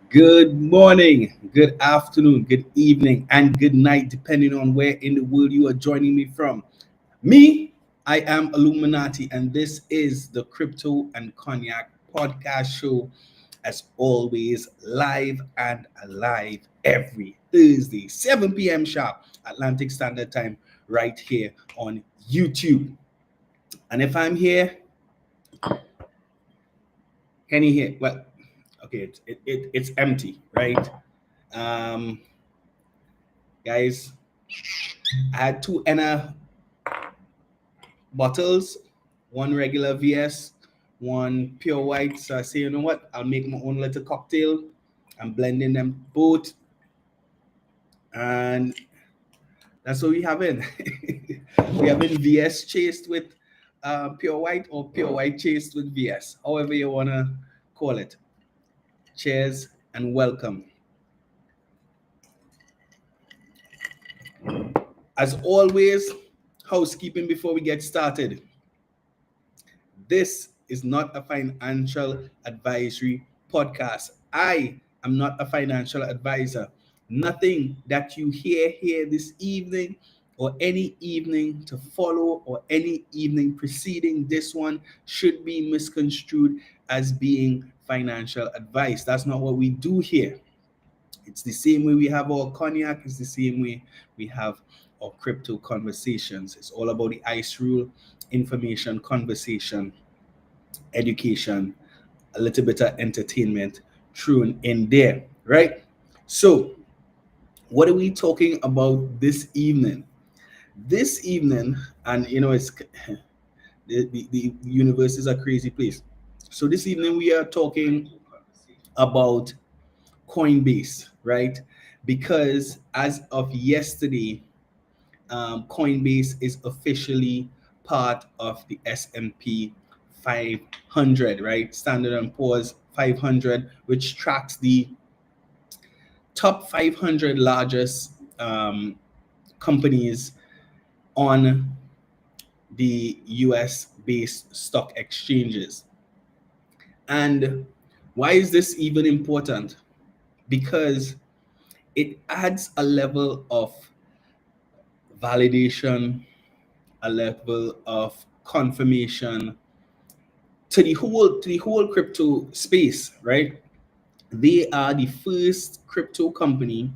Good morning, good afternoon, good evening, and good night, depending on where in the world you are joining me from. I am 𝐿𝐉𝐼𝐍, and this is the Crypto and Cognac podcast show, as always, live and alive every Thursday, 7 p.m. sharp, Atlantic Standard Time, right here on YouTube. And if I'm here, can you hear? Well, okay, it's empty, right? Guys, I had two ENA bottles, one regular VS, one pure white. So I say, you know what? I'll make my own little cocktail. I'm blending them both, and that's what we have in. We have in VS chased with pure white, or pure white chased with VS, however you wanna call it. Cheers and welcome. As always, housekeeping before we get started. This is not a financial advisory podcast. I am not a financial advisor. Nothing that you hear here this evening, or any evening to follow, or any evening preceding this one, should be misconstrued as being financial advice. That's not what we do here. It's the same way we have our cognac. It's the same way we have our crypto conversations. It's all about the ICE rule, information, conversation, education, a little bit of entertainment thrown in there, right? So what are we talking about this evening? This evening, and you know, it's the universe is a crazy place. So this evening we are talking about Coinbase, right? Because as of yesterday, Coinbase is officially part of the S&P 500, right? Standard & Poor's 500, which tracks the top 500 largest companies on the US-based stock exchanges. And why is this even important? Because it adds a level of validation, a level of confirmation to the whole crypto space, right? They are the first crypto company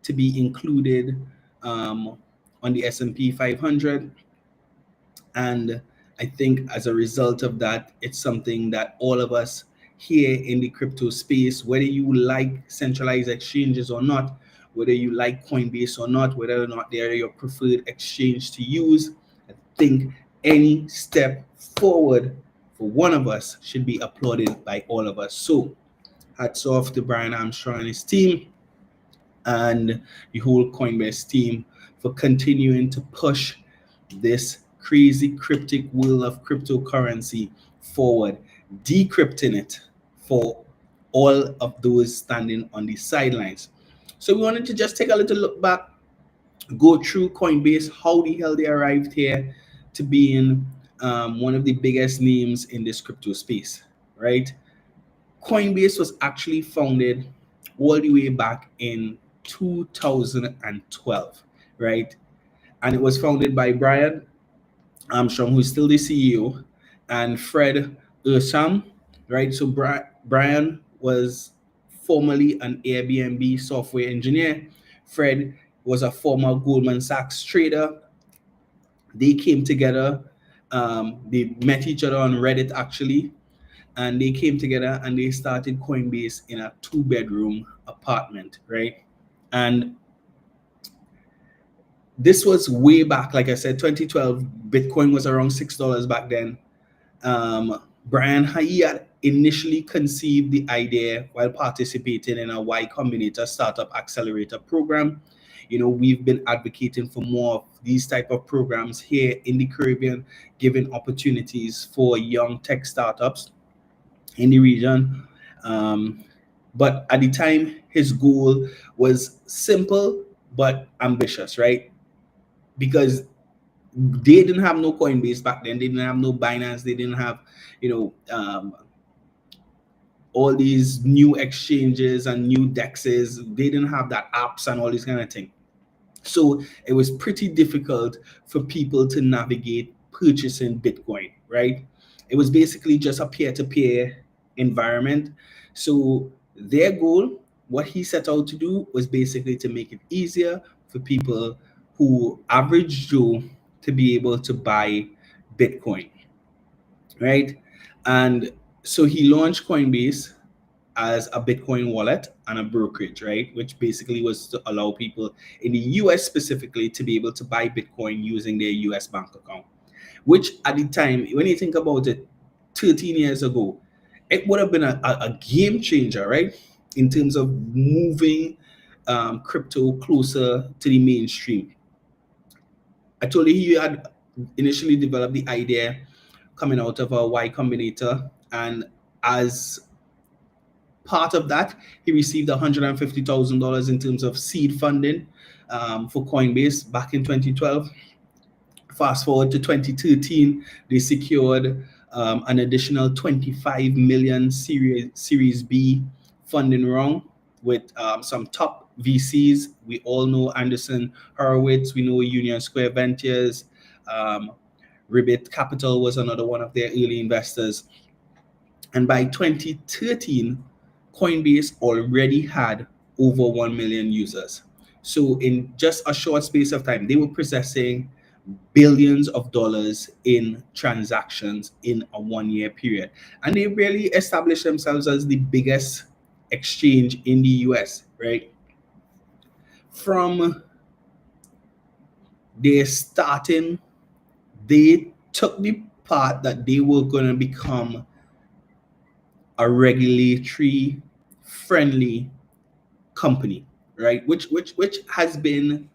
to be included on the S&P 500, and I think as a result of that, it's something that all of us here in the crypto space, whether you like centralized exchanges or not, whether you like Coinbase or not, whether or not they are your preferred exchange to use, I think any step forward for one of us should be applauded by all of us. So hats off to Brian Armstrong and his team and the whole Coinbase team for continuing to push this crazy cryptic world of cryptocurrency forward, decrypting it for all of those standing on the sidelines. So we wanted to just take a little look back, go through Coinbase, how the hell they arrived here to being one of the biggest names in this crypto space, right? Coinbase was actually founded all the way back in 2012, right? And it was founded by Brian Armstrong, who's still the CEO, and Fred Ersam, right? So Brian was formerly an Airbnb software engineer. Fred was a former Goldman Sachs trader. They came together. They met each other on Reddit, actually, and they came together and they started Coinbase in a 2-bedroom apartment, right? And this was way back, like I said, 2012. Bitcoin was around $6 back then. Brian, he initially conceived the idea while participating in a Y Combinator Startup Accelerator program. We've been advocating for more of these type of programs here in the Caribbean, giving opportunities for young tech startups in the region. But at the time, his goal was simple but ambitious, right? Because they didn't have no Coinbase back then. They didn't have no Binance. They didn't have, all these new exchanges and new dexes. They didn't have that apps and all this kind of thing. So it was pretty difficult for people to navigate purchasing Bitcoin, right? It was basically just a peer-to-peer environment. So their goal, what he set out to do, was basically to make it easier for people who average Joe to be able to buy Bitcoin, right? And so he launched Coinbase as a Bitcoin wallet and a brokerage, right? Which basically was to allow people in the US specifically to be able to buy Bitcoin using their US bank account, which at the time, when you think about it, 13 years ago, it would have been a game changer, right? In terms of moving crypto closer to the mainstream. I told you he had initially developed the idea coming out of a Y Combinator, and as part of that, he received $150,000 in terms of seed funding for Coinbase back in 2012. Fast forward to 2013, they secured an additional 25 million Series B funding round with some top VCs. We all know Andreessen Horowitz, we know Union Square Ventures, Ribbit Capital was another one of their early investors. And by 2013, Coinbase already had over 1 million users. So in just a short space of time, they were processing billions of dollars in transactions in a 1-year period. And they really established themselves as the biggest exchange in the US, right? From their starting, they took the part that they were going to become a regulatory friendly company, right? Which has been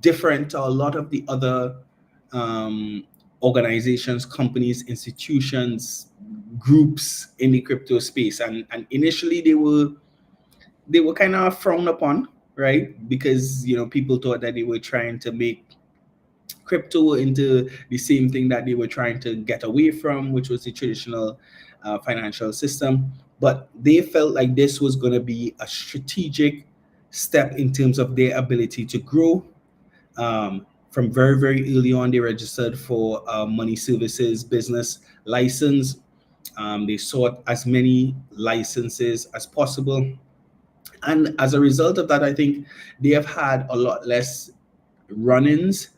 different to a lot of the other organizations, companies, institutions, groups in the crypto space. And initially they were kind of frowned upon, right? Because people thought that they were trying to make crypto into the same thing that they were trying to get away from, which was the traditional financial system. But they felt like this was going to be a strategic step in terms of their ability to grow. From very, very early on, they registered for a money services business license. They sought as many licenses as possible. And as a result of that, I think they have had a lot less run-ins.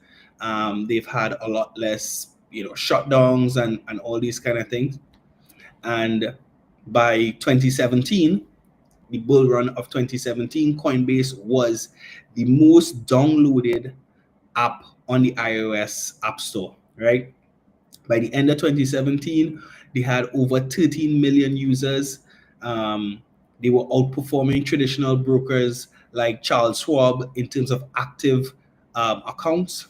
They've had a lot less, shutdowns and all these kind of things. And by 2017, the bull run of 2017, Coinbase was the most downloaded app on the iOS App Store, right? By the end of 2017, they had over 13 million users. They were outperforming traditional brokers like Charles Schwab in terms of active accounts.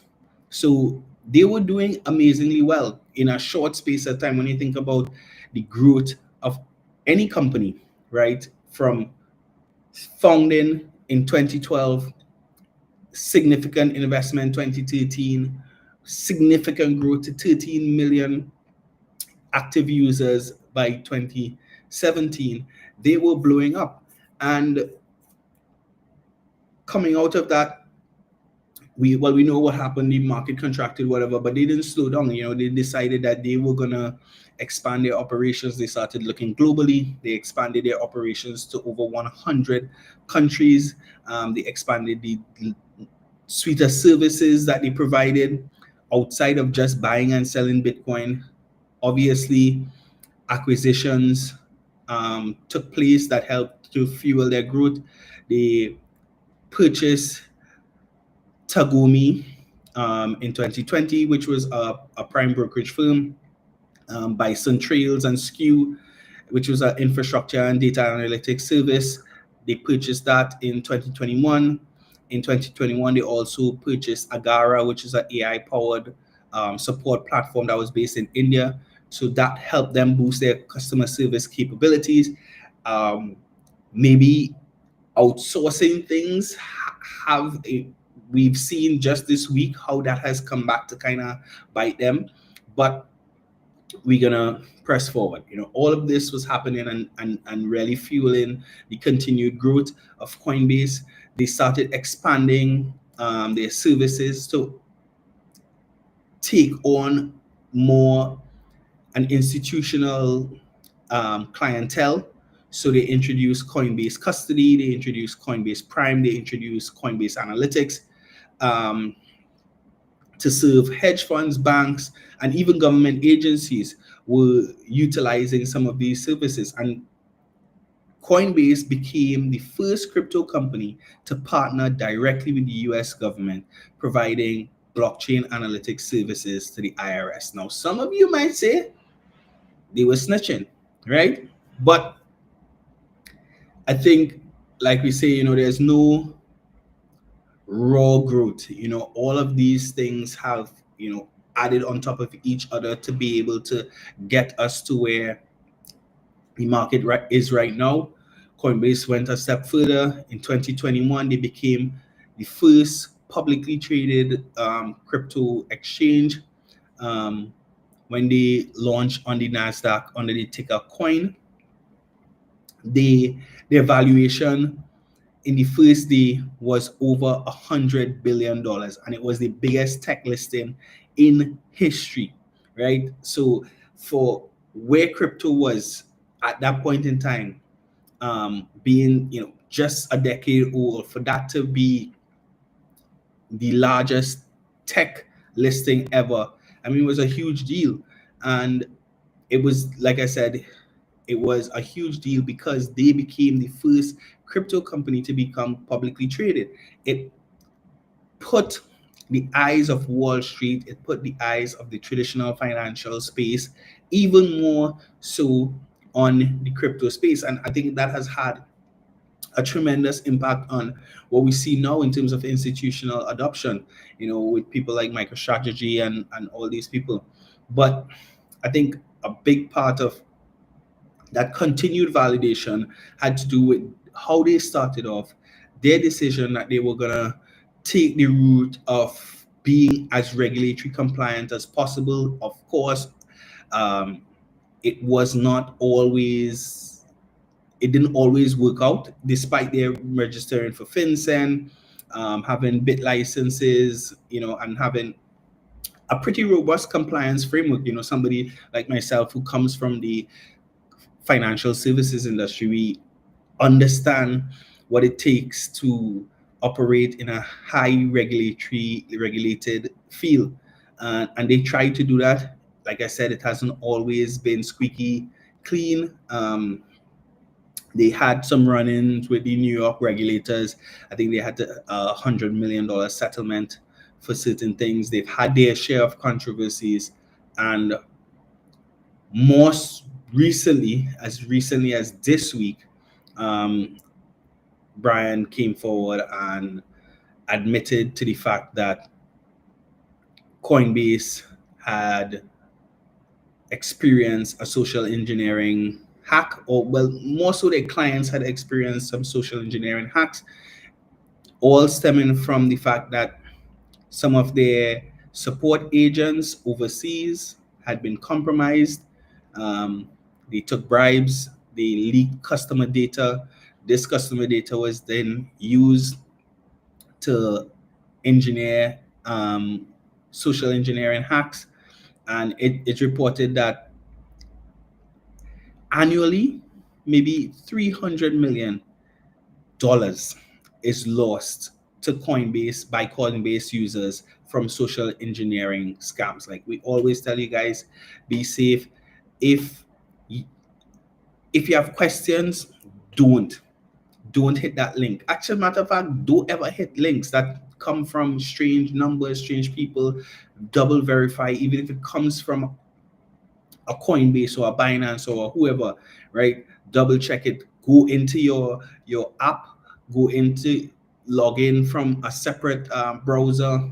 So they were doing amazingly well in a short space of time. When you think about the growth of any company, right? From founding in 2012, significant investment 2013, significant growth to 13 million active users by 2017, they were blowing up. And coming out of that, we know what happened. The market contracted, whatever, but they didn't slow down. They decided that they were gonna expand their operations. They started looking globally. They expanded their operations to over 100 countries. They expanded the suite of services that they provided outside of just buying and selling Bitcoin. Obviously, acquisitions took place that helped to fuel their growth. They purchased Tagomi in 2020, which was a prime brokerage firm by Centralized and Skew, which was an infrastructure and data analytics service. They purchased that in 2021. In 2021, they also purchased Agara, which is an AI-powered support platform that was based in India. So that helped them boost their customer service capabilities. Maybe outsourcing things we've seen just this week how that has come back to kind of bite them, but we're gonna press forward. All of this was happening and really fueling the continued growth of Coinbase. They started expanding their services to take on more an institutional clientele. So they introduced Coinbase Custody, they introduced Coinbase Prime, they introduced Coinbase Analytics to serve hedge funds, banks, and even government agencies were utilizing some of these services. And Coinbase became the first crypto company to partner directly with the US government, providing blockchain analytics services to the IRS. Now, some of you might say they were snitching, right? But I think, like we say, there's no raw growth. All of these things have, added on top of each other to be able to get us to where the market is right now. Coinbase went a step further. In 2021, they became the first publicly traded crypto exchange when they launched on the NASDAQ under the ticker COIN. Their valuation in the first day was over $100 billion, and it was the biggest tech listing in history, right? So for where crypto was at that point in time, being just a decade old, for that to be the largest tech listing ever, I mean, it was a huge deal. And it was, like I said, it was a huge deal because they became the first crypto company to become publicly traded. It put the eyes of Wall Street, it put the eyes of the traditional financial space even more so on the crypto space. And I think that has had a tremendous impact on what we see now in terms of institutional adoption, with people like MicroStrategy and all these people. But I think a big part of that continued validation had to do with how they started off, their decision that they were going to take the route of being as regulatory compliant as possible. Of course, it didn't always work out, despite their registering for FinCEN, having bit licenses, and having a pretty robust compliance framework. Somebody like myself who comes from the financial services industry, we understand what it takes to operate in a high regulated field, and they try to do that. Like I said, it hasn't always been squeaky clean. They had some run-ins with the New York regulators. I think they had a $100 million settlement for certain things. They've had their share of controversies, and most recently as this week, Brian came forward and admitted to the fact that Coinbase had experienced a social engineering hack, or well, more so their clients had experienced some social engineering hacks, all stemming from the fact that some of their support agents overseas had been compromised. They took bribes, they leaked customer data. This customer data was then used to engineer social engineering hacks. And it's reported that annually, maybe $300 million is lost to Coinbase by Coinbase users from social engineering scams. Like we always tell you guys, be safe. If you have questions, don't hit that link. Actually, matter of fact, don't ever hit links that come from strange numbers, strange people. Double verify, even if it comes from a Coinbase or a Binance or whoever, right? Double check it. Go into your app. Go into log in from a separate browser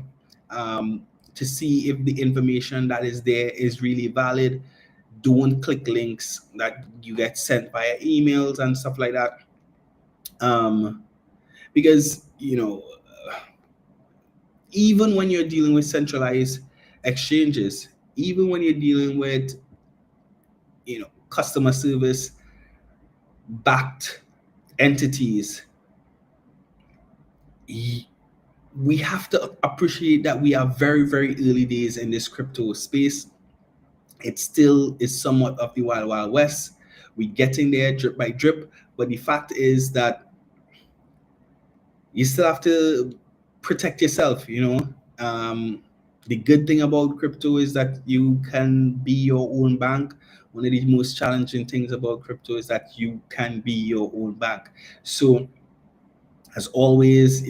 to see if the information that is there is really valid. Don't click links that you get sent via emails and stuff like that. Because even when you're dealing with centralized exchanges, even when you're dealing with customer service backed entities, we have to appreciate that we are very, very early days in this crypto space. It still is somewhat of the wild, wild west. We're getting there drip by drip, but the fact is that you still have to protect yourself. The good thing about crypto is that you can be your own bank. One of the most challenging things about crypto is that you can be your own bank. So as always,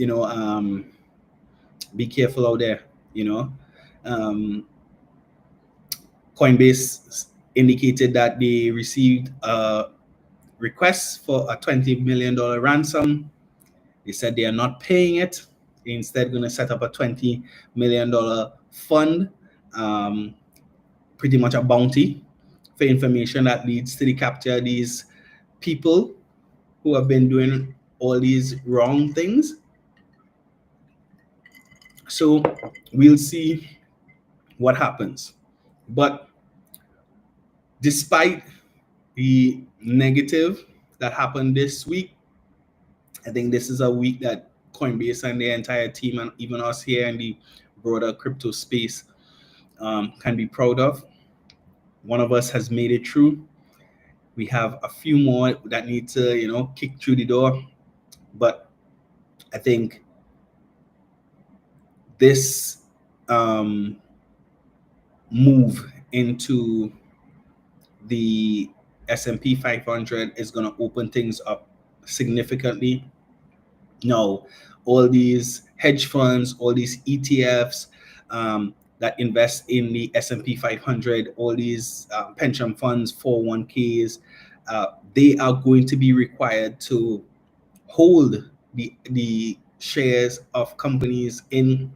be careful out there. Coinbase indicated that they received a request for a $20 million ransom. They said they are not paying it. They're instead going to set up a $20 million fund, pretty much a bounty for information that leads to the capture of these people who have been doing all these wrong things. So we'll see what happens. But despite the negative that happened this week, I think this is a week that Coinbase and their entire team, and even us here in the broader crypto space, can be proud of. One of us has made it through. We have a few more that need to, kick through the door. But I think this move into the S&P 500 is going to open things up significantly. Now, all these hedge funds, all these ETFs that invest in the S&P 500, all these pension funds, 401ks, they are going to be required to hold the shares of companies in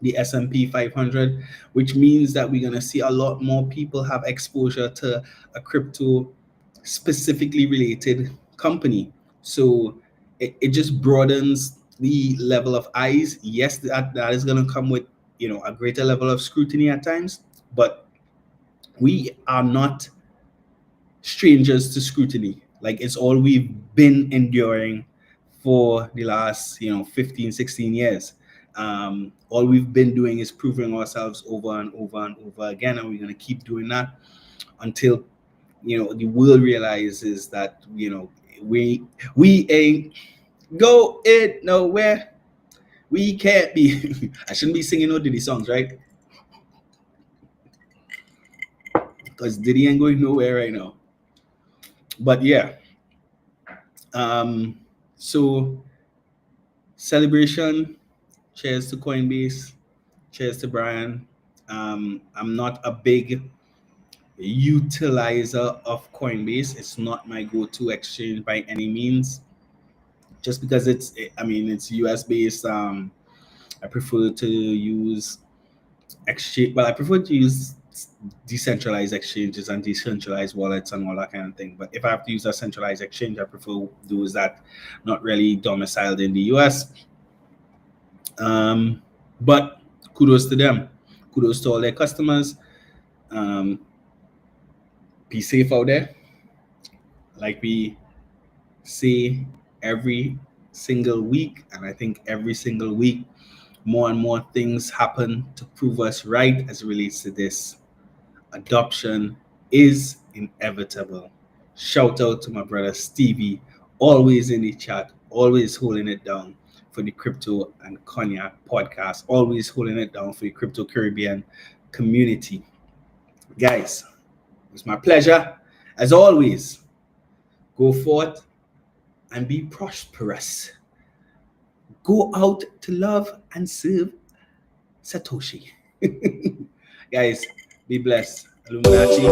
the S&P 500, which means that we're going to see a lot more people have exposure to a crypto specifically related company. So it just broadens the level of eyes. Yes, that is going to come with a greater level of scrutiny at times, but we are not strangers to scrutiny. Like, it's all we've been enduring for the last 15, 16 years. All we've been doing is proving ourselves over and over and over again, and we're going to keep doing that until the world realizes that we ain't going nowhere. We can't be. I shouldn't be singing no Diddy songs, right? Because Diddy ain't going nowhere right now. But yeah, so celebration. Cheers to Coinbase. Cheers to Brian. I'm not a big utilizer of Coinbase. It's not my go-to exchange by any means. Just because it's US based. I prefer to use exchange. Well, I prefer to use decentralized exchanges and decentralized wallets and all that kind of thing. But if I have to use a centralized exchange, I prefer those that not really domiciled in the US. But kudos to them. Kudos to all their customers. Be safe out there. Like we say every single week, and I think every single week, more and more things happen to prove us right as it relates to this. Adoption is inevitable. Shout out to my brother Stevie, always in the chat, always holding it down for the Crypto and Cognac podcast, always holding it down for the Crypto Caribbean community. Guys, it was my pleasure. As always, go forth and be prosperous. Go out to love and serve Satoshi. Guys, be blessed. Illuminati.